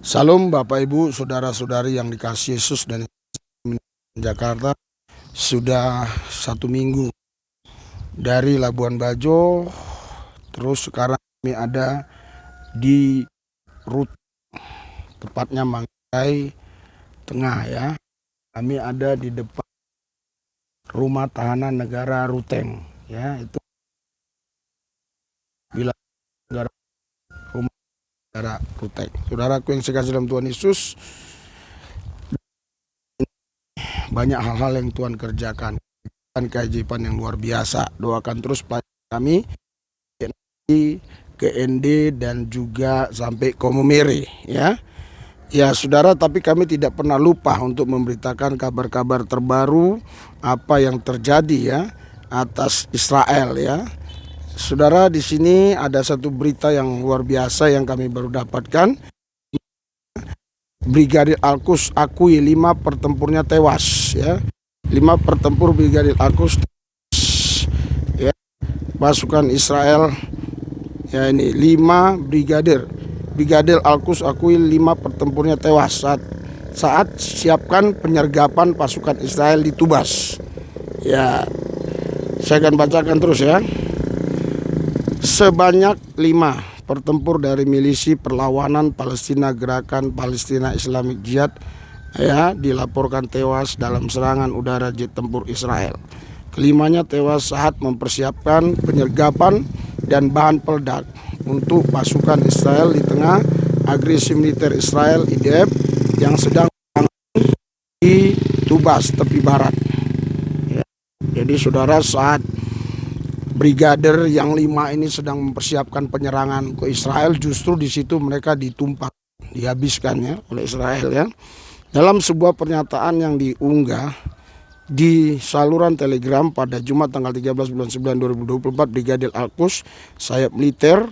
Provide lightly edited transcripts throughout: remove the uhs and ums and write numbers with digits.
Salam Bapak Ibu, saudara-saudari yang dikasihi Yesus dan Jakarta. Sudah 1 minggu dari Labuan Bajo, terus sekarang kami ada di rute, tepatnya Manggarai Tengah ya. Kami ada di depan Rumah Tahanan Negara Ruteng ya, itu bila negara Rumah Negara Ruteng. Saudaraku yang saya kasih dalam Tuhan Yesus, banyak hal-hal yang Tuhan kerjakan dan keajaiban yang luar biasa. Doakan terus kami di KND dan juga sampai Komomere ya. Ya saudara, tapi kami tidak pernah lupa untuk memberitakan kabar-kabar terbaru apa yang terjadi ya atas Israel ya. Saudara, di sini ada satu berita yang luar biasa yang kami baru dapatkan. Brigadir Al-Quds akui 5 pertempurnya tewas ya. 5 pertempur Brigadir Al-Quds ya. Pasukan Israel ya, ini 5 brigadir Al-Quds akui 5 pertempurnya tewas saat siapkan penyergapan pasukan Israel di Tubas. Ya, saya akan bacakan terus ya. Sebanyak 5 pertempur dari milisi perlawanan Palestina Gerakan Palestina Islamic Jihad ya dilaporkan tewas dalam serangan udara jet tempur Israel. Kelimanya tewas saat mempersiapkan penyergapan dan bahan peledak untuk pasukan Israel di tengah agresi militer Israel IDF yang sedang di Tubas tepi barat ya. Jadi saudara, saat brigadir yang 5 ini sedang mempersiapkan penyerangan ke Israel, justru di situ mereka ditumpas, dihabiskan ya oleh Israel ya. Dalam sebuah pernyataan yang diunggah di saluran Telegram pada Jumat tanggal 13 bulan 9 2024, Brigadir Al-Quds sayap militer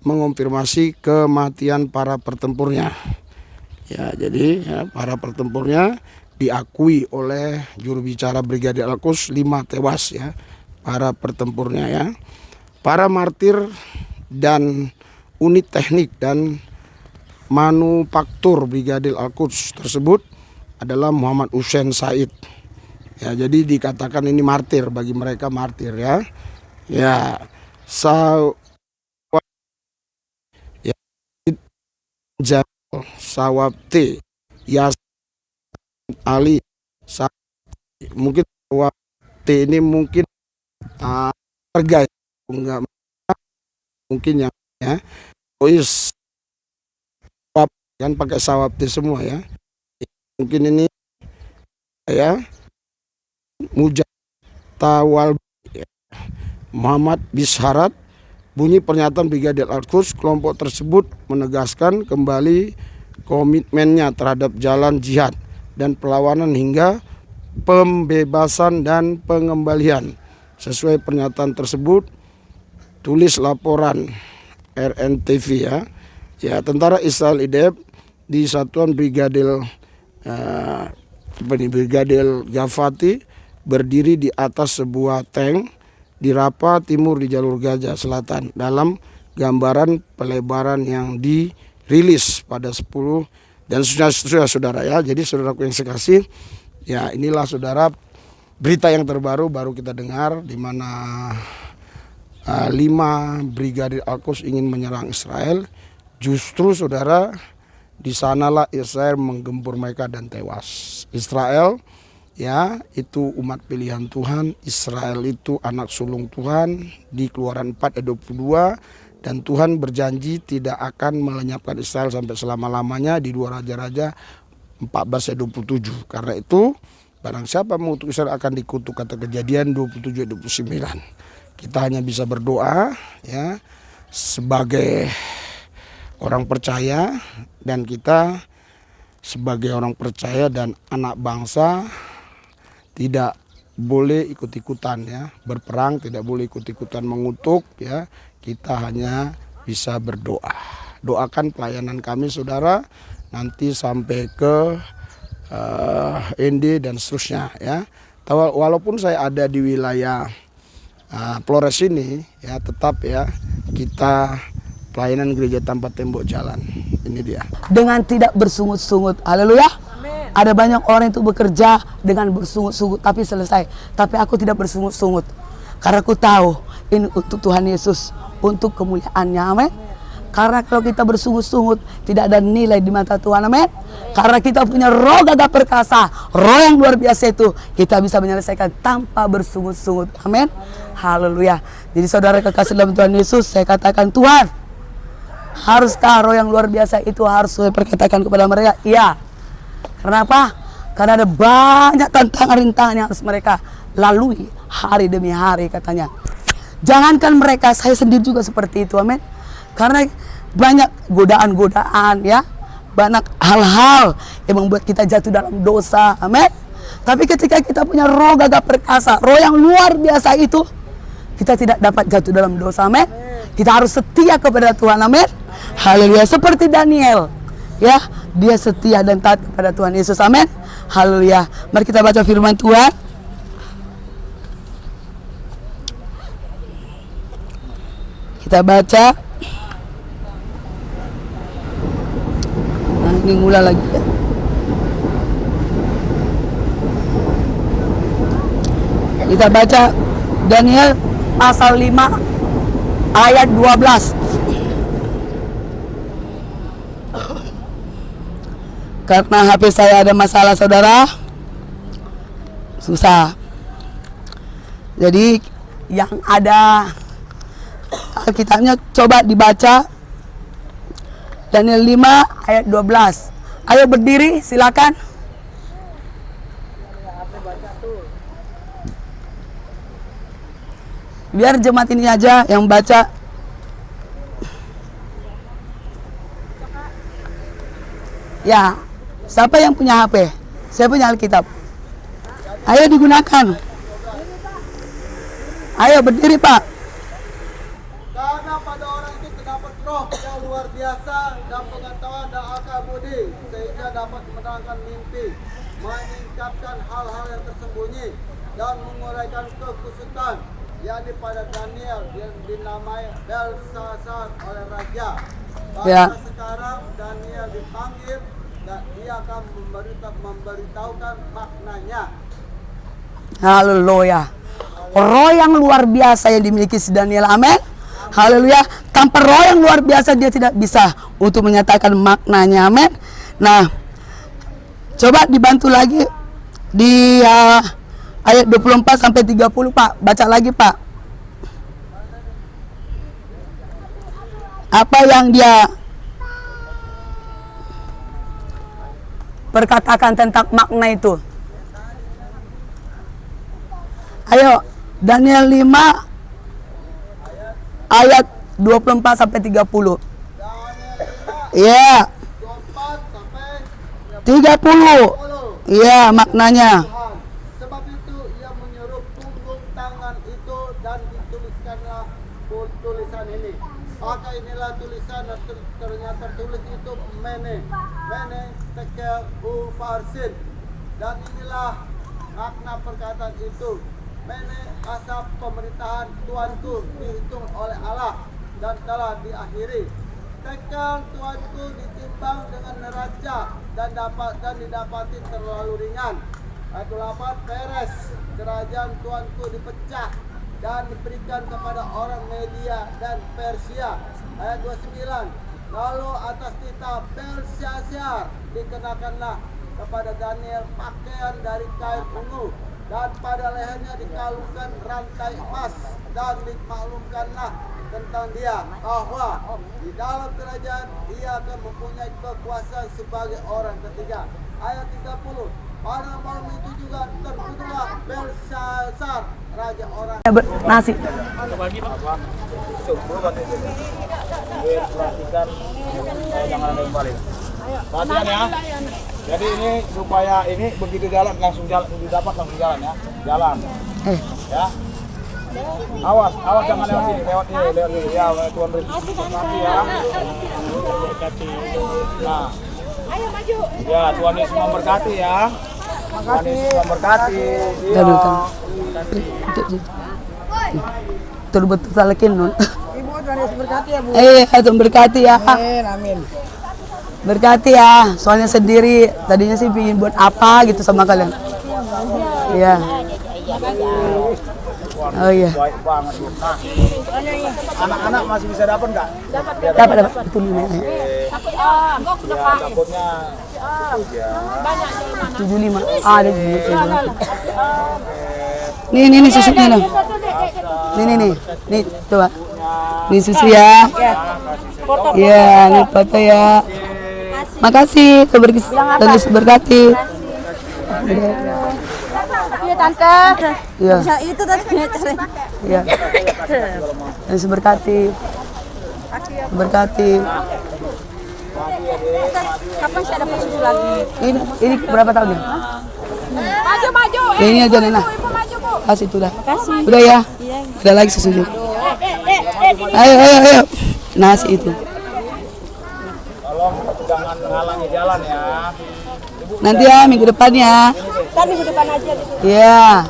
mengonfirmasi kematian para pertempurnya. Ya, jadi ya, para pertempurnya diakui oleh juru bicara Brigadir Al-Quds 5 tewas ya, para pertempurnya ya. Para martir dan unit teknik dan manufaktur Brigadir Al-Quds tersebut adalah Muhammad Hussein Said. Ya, jadi dikatakan ini martir, bagi mereka martir ya. Ya, ya Sawabte, Yas Ali, mungkin Sawabte ini mungkin harga enggak mungkin yang ya. Kan pakai Sawabte semua ya. Mungkin ini ya Mujatawal Muhammad Bisharat. Bunyi pernyataan Brigadir Al-Quds, kelompok tersebut menegaskan kembali komitmennya terhadap jalan jihad dan perlawanan hingga pembebasan dan pengembalian. Sesuai pernyataan tersebut, tulis laporan RNTV ya. Ya, tentara Israel IDF di satuan Brigadir Gafati berdiri di atas sebuah tank di Rafah Timur di jalur Gaza Selatan dalam gambaran pelebaran yang dirilis pada 10 dan sudah saudara ya. Jadi saudaraku yang saya kasih, ya inilah saudara berita yang terbaru baru kita dengar, di mana 5 Brigadir Al-Quds ingin menyerang Israel. Justru saudara, di sanalah Israel menggempur mereka dan tewas. Israel ya, itu umat pilihan Tuhan. Israel itu anak sulung Tuhan di Keluaran 4 ayat 22. Dan Tuhan berjanji tidak akan melenyapkan Israel sampai selama-lamanya di 2 Raja-Raja 14 ayat 27. Karena itu barang siapa mengutuk Israel akan dikutuk, kata Kejadian 27 ayat 29. Kita hanya bisa berdoa ya sebagai orang percaya, dan kita sebagai orang percaya dan anak bangsa tidak boleh ikut-ikutan ya berperang, tidak boleh ikut-ikutan mengutuk ya. Kita hanya bisa berdoa. Doakan pelayanan kami saudara nanti sampai ke ND dan seterusnya ya. Walaupun saya ada di wilayah Flores ini ya, tetap ya kita pelayanan gereja tanpa tembok jalan. Ini dia. Dengan tidak bersungut-sungut. Haleluya. Ada banyak orang itu bekerja dengan bersungut-sungut tapi selesai. Tapi aku tidak bersungut-sungut. Karena aku tahu ini untuk Tuhan Yesus, untuk kemuliaannya. Amin. Karena kalau kita bersungut-sungut tidak ada nilai di mata Tuhan. Amin. Karena kita punya roh gagah perkasa, roh yang luar biasa itu, kita bisa menyelesaikan tanpa bersungut-sungut. Amin. Haleluya. Jadi saudara kekasih dalam Tuhan Yesus, saya katakan, Tuhan, haruskah roh yang luar biasa itu harus saya perkatakan kepada mereka? Iya. Kenapa? Karena ada banyak tantangan-rintangan yang harus mereka lalui hari demi hari katanya. Jangankan mereka, saya sendiri juga seperti itu. Amin. Karena banyak godaan-godaan ya, banyak hal-hal yang membuat kita jatuh dalam dosa. Amin. Tapi ketika kita punya roh gagah perkasa, roh yang luar biasa itu, kita tidak dapat jatuh dalam dosa. Amin. Kita harus setia kepada Tuhan. Amin. Haleluya. Seperti Daniel, ya, dia setia dan taat kepada Tuhan Yesus. Amin. Haleluya. Mari kita baca firman Tuhan. Kita baca. Nah, ini ngulang lagi ya. Kita baca Daniel pasal 5 ayat 12. Karena HP saya ada masalah saudara, susah. Jadi yang ada Alkitabnya coba dibaca Daniel 5 ayat 12. Ayo berdiri silakan. Biar jemaat ini aja yang baca. Ya, siapa yang punya HP? Saya punya Alkitab. Ayo digunakan. Ayo berdiri Pak. Karena pada orang itu terdapat roh yang luar biasa dan pengetahuan dan akal budi, sehingga dapat menerangkan mimpi, meningkatkan hal-hal yang tersembunyi, dan menguraikan kekusutan, yakni pada Daniel yang dinamai Belshazzar oleh raja. Pada sekarang Daniel dipanggil dan dia akan memberitahukan maknanya. Haleluya. Roh yang luar biasa yang dimiliki si Daniel. Amin. Haleluya. Tanpa roh yang luar biasa dia tidak bisa untuk menyatakan maknanya. Amin. Nah, coba dibantu lagi di ayat 24 sampai 30 Pak. Baca lagi Pak. Apa yang dia perkatakan tentang makna itu? Ayo, Daniel 5 ayat 24 sampai 30. Iya. 24 sampai 30. Iya, maknanya. Sebab itu ia menyuruh punggung tangan itu dan dituliskanlah tulisan ini. Maka inilah tulisan dan ternyata tertulis itu Mene Tekel Ufarsin. Dan inilah makna perkataan itu. Mene asap pemerintahan Tuanku dihitung oleh Allah dan telah diakhiri. Tekel Tuanku ditimbang dengan neraca dan didapati terlalu ringan. Ayat 8, Peres kerajaan Tuanku dipecah dan diberikan kepada orang Media dan Persia. Ayat 29, lalu atas titah Belshazzar dikenakanlah kepada Daniel pakaian dari kain ungu, dan pada lehernya dikalungkan rantai emas, dan dimaklumkanlah tentang dia bahwa di dalam kerajaan dia akan mempunyai kekuasaan sebagai orang ketiga. Ayat 30, pada malam itu juga terbunuhlah Belshazzar, raja orang. Nasi. Perhatikan, jangan ada yang balik. Perhatikan ya. Jadi ini supaya ini begitu jalan langsung didapat langsung jalan ya. Jalan. Ya. Awas jangan lewat sini, lewat ini ya, Tuhan beri berkati ya. Nah. Ayo maju. Ya, Tuhan Yesus memberkati ya. Tuhan Yesus memberkati. Itu betul salakin non. Tuhan berkati ya. Amin. Berkati ya. Soalnya sendiri tadinya sih pingin buat apa gitu sama kalian. Iya. Oh iya. Baik banget. Nah, anak-anak masih bisa dapat nggak? Dapat itu lima. Ya, takutnya ya. 75. Ada di Nih susunya loh. Nih coba. Nih susu ya. Iya, nih foto ya. Makasih, Tuhan berkati. Iya tante. Iya. Bisa itu tante. Iya. Tuhan berkati. Berkati. Kapan saya dapat susu lagi? Ini berapa tahun ya? Maju. Ini aja Nena. Ibu maju, Bu. Kasih itu dah. Makasih. Udah ya. Ada lagi susunya. Ayo. Nasi itu. Tolong jangan menghalangi jalan ya. Nanti ya minggu depan ya. Kan minggu depan aja gitu. Iya.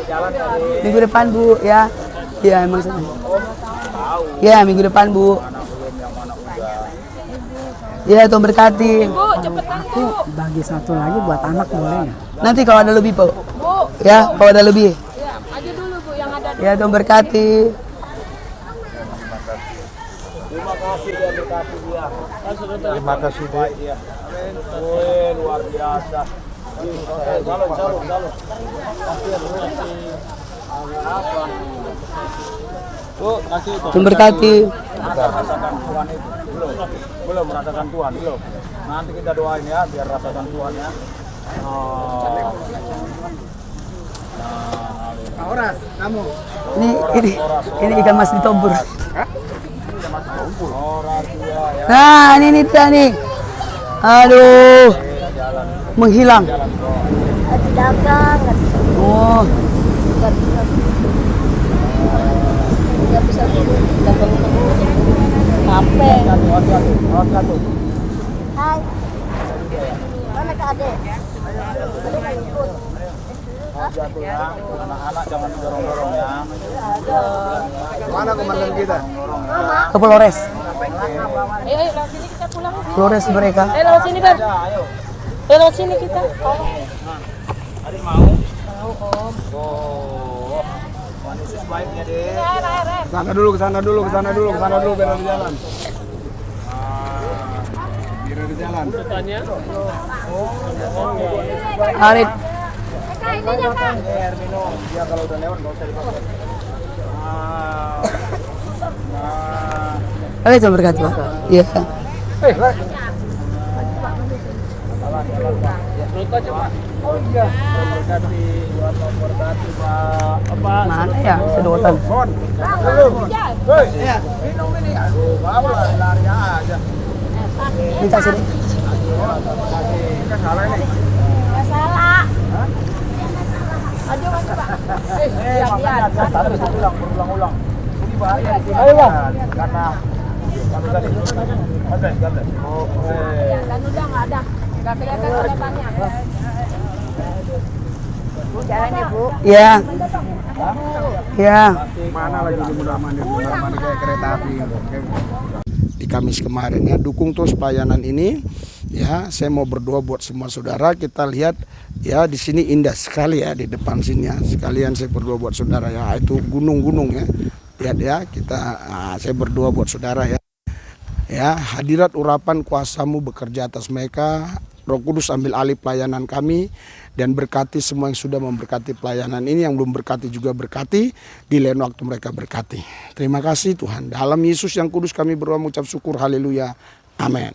Jalan tadi. Minggu depan Bu ya. Iya emang sana. Iya minggu depan Bu. Iya Tuhan berkati. Bu, cepetan Bu. Bagi satu lagi buat anak boleh nggak? Nanti kalau ada lebih Bu. Bu. Ya kalau ada lebih. Ya, aja dulu Bu yang ada. Ya Tuhan berkati. Terima kasih dia berkati dia. Terima kasih baik dia. Wih, luar biasa. Salut. Bu, kasih itu. Tuhan berkati. Rasakan Tuhan itu. Belum merasakan Tuhan, belum. Nanti kita doain ya biar rasakan Tuhan ya. Horas, kamu. Ini ikan mas ditobur. Orang dia ya. Nah ini dia nih. Aduh. Menghilang. Dagang. Oh. Nggak bisa dagang. Capek. Hati-hati. Hai. Mana Kak Ade? Jatuh ya. Anak-anak jangan dorong-dorong ya. Mana komandan kita? Ke Flores. Ayo, lewat sini kita pulang. Flores mereka. Ayo lewat sini, Ber. Ayo lewat sini kita. Adik mau? Mau, Om. Oh. Yesus baiknya deh. Kesana dulu biar ada jalan. Biar ada jalan. Arif. Air minum. Dia kalau udah lewat nggak usah dipakai. Oke, Tuhan berkati Pak. Iya. Mana ya sedotan? Minum ini. Aduh, bawa lari aja. Minta sini. Salah ini. Nggak salah. Aduh, Pak. Makanya berulang-ulang. Ini bahaya. Ayo, Bang. Karena kali. Oke. Dan udah nggak ada. Nggak kelihatan sedotannya. Bu, jalan ya, Bu. Iya. Iya. Mana lagi di mundar-mandir kayak kereta api. Di Kamis kemarin ya, dukung terus pelayanan ini ya. Saya mau berdoa buat semua saudara. Kita lihat ya di sini indah sekali ya di depan sini ya. Sekalian saya berdoa buat saudara ya. Itu gunung-gunung ya. Lihat ya, saya berdoa buat saudara ya. Ya, hadirat urapan kuasamu bekerja atas mereka. Roh Kudus ambil alih pelayanan kami dan berkati semua yang sudah memberkati pelayanan ini, yang belum berkati juga berkati, di lain waktu mereka berkati. Terima kasih Tuhan. Dalam Yesus yang kudus kami berdoa mengucap syukur, haleluya, amin.